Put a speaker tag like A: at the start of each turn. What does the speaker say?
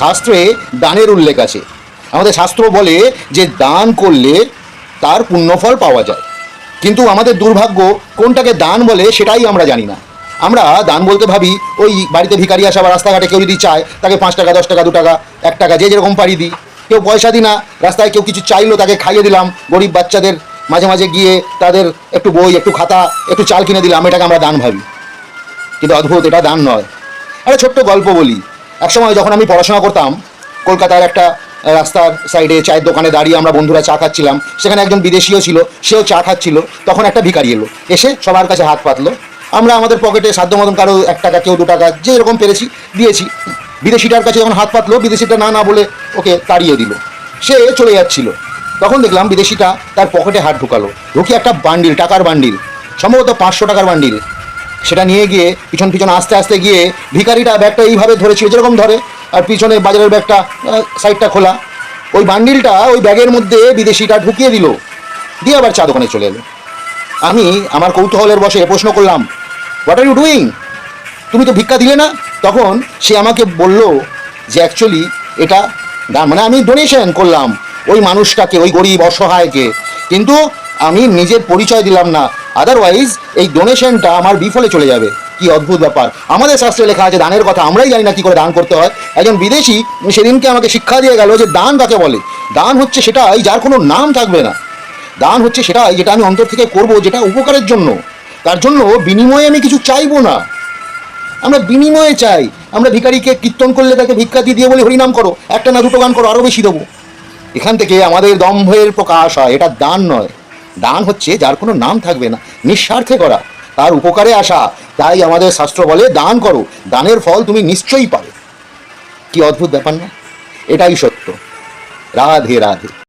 A: শাস্ত্রে দানের উল্লেখ আছে। আমাদের শাস্ত্র বলে যে দান করলে তার পুণ্যফল পাওয়া যায়, কিন্তু আমাদের দুর্ভাগ্য কোনটাকে দান বলে সেটাই আমরা জানি না। আমরা দান বলতে ভাবি ওই বাড়িতে ভিখারি আসা বা রাস্তাঘাটে কেউ যদি চায় তাকে 5 টাকা 10 টাকা 2 টাকা 1 টাকা যে যেরকম পারি দিই। কেউ পয়সা দিই না, রাস্তায় কেউ কিছু চাইলো তাকে খাইয়ে দিলাম, গরিব বাচ্চাদের মাঝে মাঝে গিয়ে তাদের একটু বই একটু খাতা একটু চাল কিনে দিলাম, এটাকে আমরা দান ভাবি। কিন্তু অদ্ভুত, এটা দান নয়। একটা ছোট্ট গল্প বলি। একসময় যখন আমি পড়াশোনা করতাম, কলকাতার একটা রাস্তার সাইডে চায়ের দোকানে দাঁড়িয়ে আমরা বন্ধুরা চা খাচ্ছিলাম। সেখানে একজন বিদেশিও ছিল, সেও চা খাচ্ছিল। তখন একটা ভিখারি এলো, এসে সবার কাছে হাত পাতলো। আমরা আমাদের পকেটে সাধ্য মতন কারো 1 টাকা কেউ 2 টাকা যে এরকম পেরেছি দিয়েছি। বিদেশিটার কাছে যখন হাত পাতলো, বিদেশিটা না না বলে ওকে তাড়িয়ে দিল। সে চলে যাচ্ছিল, তখন দেখলাম বিদেশিটা তার পকেটে হাত ঢুকালো, ঢুকিয়ে একটা বান্ডিল, টাকার বান্ডিল, সম্ভবত 500 টাকার বান্ডিল, সেটা নিয়ে গিয়ে পিছন পিছন আস্তে আস্তে গিয়ে ভিখারিটা ব্যাগটা এইভাবে ধরেছিল যেরকম ধরে, আর পিছনে বাজারের ব্যাগটা সাইডটা খোলা, ওই বান্ডিলটা ওই ব্যাগের মধ্যে বিদেশিটা ঢুকিয়ে দিল, দিয়ে আবার চা দোকানে চলে এলো। আমি আমার কৌতূহলের বশে প্রশ্ন করলাম, হোয়াট আর ইউ ডুইং? তুমি তো ভিক্ষা দিলে না? তখন সে আমাকে বলল যে অ্যাকচুয়ালি এটা দান, মানে আমি ডোনেশন করলাম ওই মানুষটাকে, ওই গরিব অসহায়কে, কিন্তু আমি নিজের পরিচয় দিলাম না, আদারওয়াইজ এই ডোনেশনটা আমার বিফলে চলে যাবে। কি অদ্ভুত ব্যাপার! আমাদের শাস্ত্রে লেখা আছে দানের কথা, আমরাই জানি না কি করে দান করতে হয়। একজন বিদেশি সেদিনকে আমাকে শিক্ষা দিয়ে গেল যে দান কাকে বলে। দান হচ্ছে সেটাই যার কোনো নাম থাকবে না। দান হচ্ছে সেটাই যেটা আমি অন্তর থেকে করব, যেটা উপকারের জন্য, তার জন্য বিনিময়ে আমি কিছু চাইবো না। আমরা বিনিময়ে চাই। আমরা ভিখারিকে কীর্তন করলে তাকে ভিক্ষা দিয়ে বলি হরিনাম করো, একটা না দুটো গান করো, আরও বেশি দেবো। এখান থেকে আমাদের দম্ভের প্রকাশ হয়। এটা দান নয়। দান হচ্ছে যার কোনো নাম থাকবে না, নিঃস্বার্থে করা, তার উপকারে আসা। তাই আমাদের শাস্ত্র বলে দান করো, দানের ফল তুমি নিশ্চয়ই পাবে। কি অদ্ভুত ব্যাপার না? এটাই সত্য। রাধে রাধে।